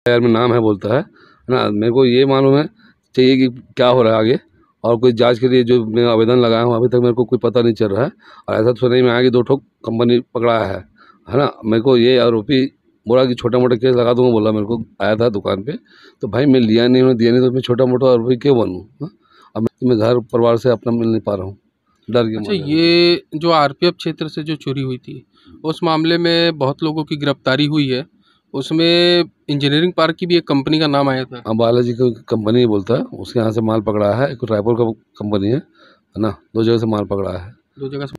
यार में नाम है बोलता है ना। मेरे को ये मालूम है चाहिए कि क्या हो रहा है आगे, और कोई जांच के लिए जो मैं आवेदन लगाया हूँ अभी तक मेरे को कोई पता नहीं चल रहा है। और ऐसा तो सुनने में आया कि 2 ठोक कंपनी पकड़ा है ना। मेरे को ये आरोपी बोला कि छोटा मोटा केस लगा दूंगा, बोला मेरे को आया था दुकान पे। तो भाई मैं लिया नहीं, उन्होंने दिया नहीं, तो मैं छोटा मोटा आरोपी क्यों बनूँ? हाँ? अब मैं घर परिवार से अपना मिल नहीं पा रहा हूँ, डर के अच्छा, मारे। ये जो आरपीएफ क्षेत्र से जो चोरी हुई थी, उस मामले में बहुत लोगों की गिरफ्तारी हुई है। उसमें इंजीनियरिंग पार्क की भी एक कंपनी का नाम आया था। हाँ, बालाजी की कंपनी बोलता है, उसके यहाँ से माल पकड़ा है। एक रायपुर का कंपनी है ना, 2 जगह से माल पकड़ा है। 2 जगह से।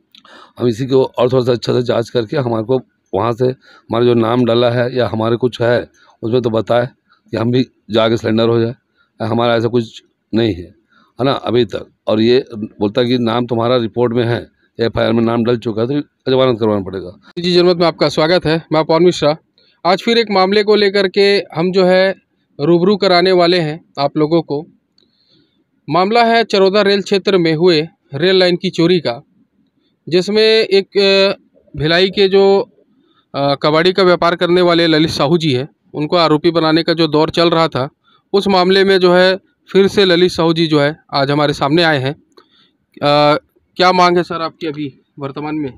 हम इसी को और थोड़ा सा अच्छा से जांच करके हमारे को वहाँ से हमारा जो नाम डाला है या हमारे कुछ है उसमें तो बताए कि हम भी जाके सिलेंडर हो जाए। हमारा ऐसा कुछ नहीं है ना अभी तक। और ये बोलता है कि नाम तुम्हारा रिपोर्ट में है, FIR में नाम डल चुका है, तो जमानत करवाना पड़ेगा। जी, जनमत में आपका स्वागत है। मैं पवन मिश्रा। आज फिर एक मामले को लेकर के हम जो है रूबरू कराने वाले हैं आप लोगों को। मामला है चरौदा रेल क्षेत्र में हुए रेल लाइन की चोरी का, जिसमें एक भिलाई के जो कबाड़ी का व्यापार करने वाले ललित साहू जी है, उनको आरोपी बनाने का जो दौर चल रहा था, उस मामले में जो है फिर से ललित साहू जी जो है आज हमारे सामने आए हैं। क्या मांग है सर आपकी अभी वर्तमान में?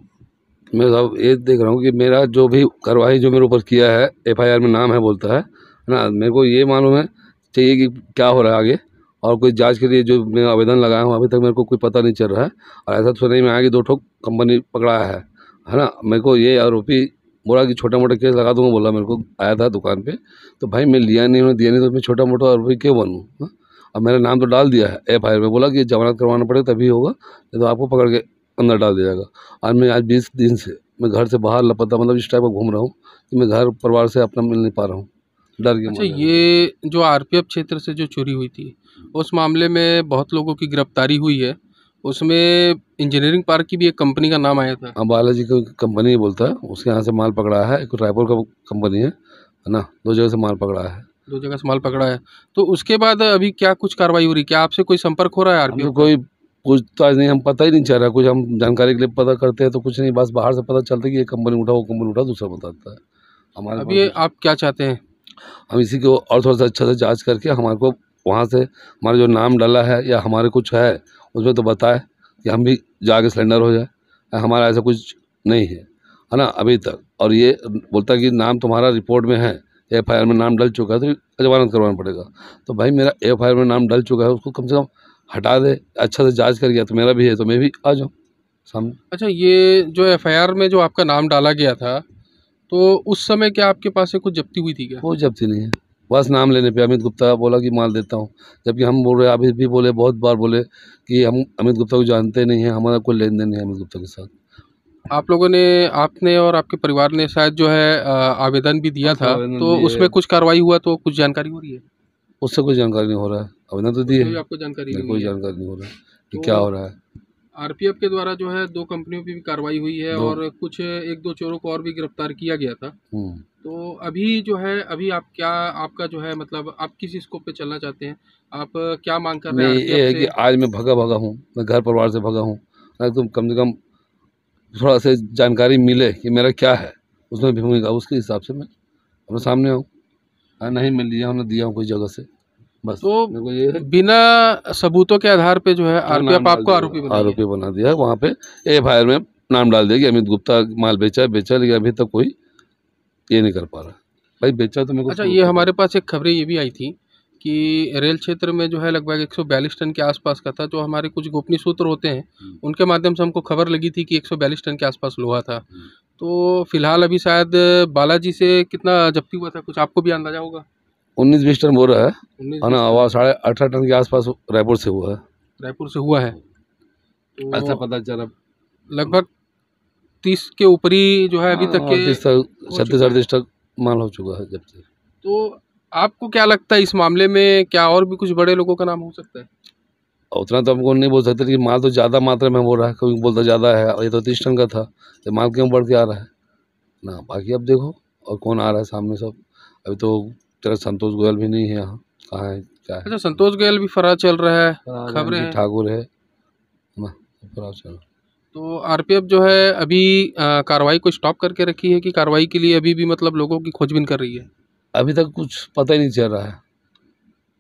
मैं साहब ये देख रहा हूँ कि मेरा जो भी कार्रवाई जो मेरे ऊपर किया है, FIR में नाम है बोलता है ना। मेरे को ये मालूम है चाहिए कि क्या हो रहा है आगे, और कोई जांच के लिए जो मैं आवेदन लगाया हूँ अभी तक मेरे को कोई पता नहीं चल रहा है। और ऐसा तो सुनने में आया कि 2 ठोक कंपनी पकड़ा है ना। मेरे को ये आरोपी बोला कि छोटा मोटा केस लगा दूंगा, बोला मेरे को आया था दुकान पे। तो भाई मैं लिया नहीं, उन्होंने दिया नहीं, तो मैं छोटा मोटा आरोपी क्यों बनूँ? हाँ? अब मेरा नाम तो डाल दिया है FIR में, बोला कि जमानत करवाना पड़ेगा तभी होगा, नहीं तो आपको पकड़ के अंदर डाल दिया जाएगा। आज 20 दिन से मैं घर से बाहर लापता, मतलब इस टाइप का घूम रहा हूँ कि मैं घर परिवार से अपना मिल नहीं पा रहा हूँ, डर के अच्छा, मारे। ये जो आरपीएफ क्षेत्र से जो चोरी हुई थी, उस मामले में बहुत लोगों की गिरफ्तारी हुई है। उसमें इंजीनियरिंग पार्क की भी एक कंपनी का नाम आया था। हाँ, बालाजी की कंपनी बोलता है, उसके यहाँ से माल पकड़ा है। एक रायपुर का कंपनी है ना, 2 जगह से माल पकड़ा है। 2 जगह से माल पकड़ा है। तो उसके बाद अभी क्या कुछ कार्रवाई हो रही है? क्या आपसे कोई संपर्क हो रहा है हम आरपीएफ तो का? कोई पूछताछ नहीं, हम पता ही नहीं चल रहा कुछ। हम जानकारी के लिए पता करते हैं तो कुछ नहीं, बस बाहर से पता चलता है कि ये कंपनी उठा, वो कंपनी उठा, दूसरा बताता है। हमारे पास अभी कुछ, आप क्या चाहते हैं? हम इसी को और थोड़ा सा अच्छा से जांच करके हमारे को वहाँ से हमारा जो नाम डाला है या हमारे कुछ है उसमें तो बताए कि हम भी जाके सिलेंडर हो जाए। हमारा ऐसा कुछ नहीं है ना अभी तक। और ये बोलता है कि नाम तुम्हारा रिपोर्ट में है, FIR में नाम डल चुका है, तो जमानत करवाना पड़ेगा। तो भाई मेरा FIR में नाम डल चुका है, उसको कम से कम हटा दे, अच्छा से जांच कर गया तो मेरा भी है, तो मैं भी आ जाऊँ सामने। अच्छा, ये जो एफआईआर में जो आपका नाम डाला गया था, तो उस समय क्या आपके पास से कुछ जब्ती हुई थी क्या? कोई जब्ती नहीं है, बस नाम लेने पे अमित गुप्ता बोला कि माल देता हूँ। जबकि हम बोल रहे, अभी भी बोले, बहुत बार बोले कि हम अमित गुप्ता को जानते नहीं हैं, हमारा कोई लेन देन नहीं है अमित गुप्ता के साथ। आप लोगों ने, आपने और आपके परिवार ने शायद जो है आवेदन भी दिया सब था, आवेदन तो दिए, उसमें कुछ कार्रवाई हुआ तो कुछ जानकारी हो रही है? उससे कोई जानकारी नहीं हो रहा है। आवेदन तो दिए उसमें भी हैं, आपको जानकारी नहीं नहीं कोई है। जानकारी नहीं हो रहा है कि क्या हो तो रहा है। आरपीएफ के द्वारा जो है 2 कंपनियों पे भी कार्रवाई हुई है दो। और कुछ 1-2 चोरों को और भी गिरफ्तार किया गया था। हम्म। तो अभी जो है, अभी आप क्या, आपका जो है मतलब आप किस स्कोप पे चलना चाहते हैं? आप क्या मांग कर मैं रहे हैं ये आरपीएफ है कि से? आज मैं भगा भगा हूँ, मैं घर परिवार से भगा हूँ। तुम कम से कम थोड़ा सा जानकारी मिले कि मेरा क्या है, उसमें भी होगा, उसके हिसाब से मैं अपने सामने आऊँ। नहीं मैं लिया हूँ, ना दिया हूँ कोई जगह से, बस तो मेरे को ये है। बिना सबूतों के आधार पे जो है हाँ, नाम आरपीएफ डाल आपको दिया, आरोपी बनाई है। आरोपी बना दिया है वहाँ पे। FIR में नाम डाल दिया कि अमित गुप्ता माल बेचा है, बेचा, लेकिन अभी तक कोई ये नहीं कर पा रहा। भाई बेचा तो मेरे को अच्छा, प्रूफ ये तो दो। हमारे पास एक खबरें ये भी आई थी कि रेल क्षेत्र में जो है लगभग 142 टन के आसपास का था। जो हमारे कुछ गोपनीय सूत्र होते हैं, उनके माध्यम से हमको खबर लगी थी कि 142 टन के आसपास लोहा था। तो फिलहाल अभी शायद बालाजी से कितना जब्ती हुआ था, कुछ आपको भी अंदाजा होगा? 19-20 टन बोल रहा है। उन्नीस है ना, बीस टन आवाज 18.5 टन के आसपास रायपुर से हुआ है, रायपुर से हुआ है। ऐसा तो पता चला। लगभग 30 के ऊपर ही जो है अभी तक हाँ, के 38 तक, हो 36 चुका है। 38 तक माल हो चुका है जब से। तो आपको क्या लगता है इस मामले में, क्या और भी कुछ बड़े लोगों का नाम हो सकता है? और उतना तो हमको नहीं बोल सकते कि माल तो ज़्यादा मात्रा में हो रहा है, कोई बोलता ज़्यादा है, और ये तो 30 टन का था, तो माल क्यों बढ़ के आ रहा है ना। बाकी अब देखो और कौन आ रहा है सामने सब। अभी तो तेरा संतोष गोयल भी नहीं है यहाँ, कहाँ है क्या है। अच्छा, संतोष गोयल भी फरार चल रहा है, खबरें रणजीत हैं। ठाकुर है ना, फरार चल। तो आरपीएफ जो है अभी कार्रवाई को स्टॉप करके रखी है कि कार्रवाई के लिए अभी भी मतलब लोगों की खोजबीन कर रही है? अभी तक कुछ पता ही नहीं चल रहा है,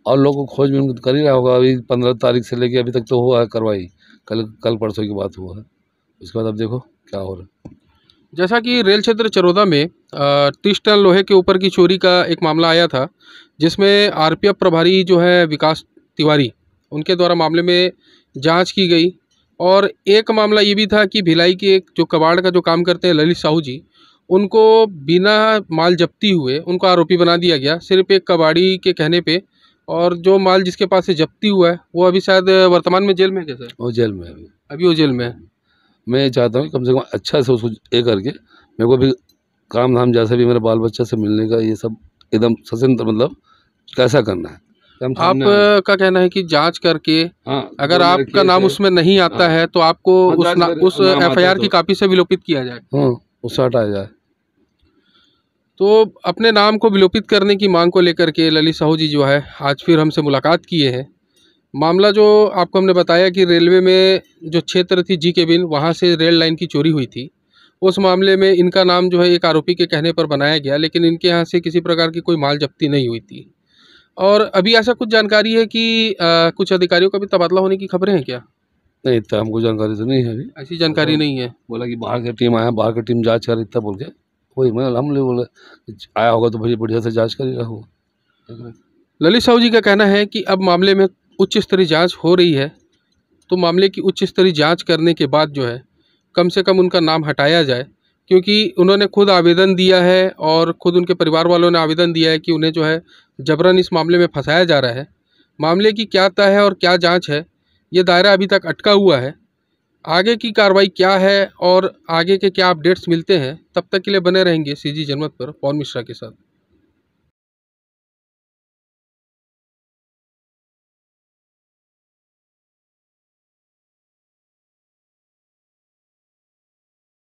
और लोगों को खोजबीन कर ही रहा होगा। अभी 15 तारीख से लेके अभी तक तो हुआ है कार्रवाई, कल परसों की बात हुआ है। उसके बाद अब देखो क्या हो रहा है। जैसा कि रेल क्षेत्र चरोदा में 30 टन लोहे के ऊपर की चोरी का एक मामला आया था, जिसमें आरपीएफ प्रभारी जो है विकास तिवारी, उनके द्वारा मामले में जांच की गई। और एक मामला ये भी था कि भिलाई के एक जो कबाड़ का जो काम करते हैं ललित साहू जी, उनको बिना माल जब्ती हुए उनको आरोपी बना दिया गया, सिर्फ एक कबाड़ी के कहने पे। और जो माल जिसके पास से जब्ती हुआ है वो अभी शायद वर्तमान में जेल में है। कैसे? वो जेल में है अभी वो जेल में है। मैं ये चाहता हूँ कम से कम अच्छा से उसको ये करके मेरे को भी काम धाम जैसे भी मेरे बाल बच्चे से मिलने का ये सब एकदम स्वतंत्र, मतलब कैसा करना है। आपका कहना है कि जांच करके अगर आपका नाम उसमें नहीं आता है तो आपको उस एफआईआर की कॉपी से विलोपित किया जाए, उससे हटाया जाए। तो अपने नाम को विलोपित करने की मांग को लेकर के ललित साहू जी जो है आज फिर हमसे मुलाकात किए हैं। मामला जो आपको हमने बताया कि रेलवे में जो क्षेत्र थी जी केबिन, वहाँ से रेल लाइन की चोरी हुई थी। उस मामले में इनका नाम जो है एक आरोपी के कहने पर बनाया गया, लेकिन इनके यहाँ से किसी प्रकार की कोई माल जब्ती नहीं हुई थी। और अभी ऐसा कुछ जानकारी है कि कुछ अधिकारियों का भी तबादला होने की खबरें हैं क्या? नहीं, इतना हमको जानकारी तो नहीं है अभी। ऐसी जानकारी नहीं है। बोला कि बाहर की टीम आया, बाहर की टीम जांच कर इतना बोल के वही मैं हम लोग बोले आया होगा तो भाई बढ़िया से जांच कर ही रहा होगा। ललित साहू जी का कहना है कि अब मामले में उच्च स्तरीय जांच हो रही है, तो मामले की उच्च स्तरीय जांच करने के बाद जो है कम से कम उनका नाम हटाया जाए, क्योंकि उन्होंने खुद आवेदन दिया है और खुद उनके परिवार वालों ने आवेदन दिया है कि उन्हें जो है जबरन इस मामले में फंसाया जा रहा है। मामले की क्या तय है और क्या जांच है, ये दायरा अभी तक अटका हुआ है। आगे की कार्रवाई क्या है और आगे के क्या अपडेट्स मिलते हैं, तब तक के लिए बने रहेंगे सीजी जनमत पर पवन मिश्रा के साथ।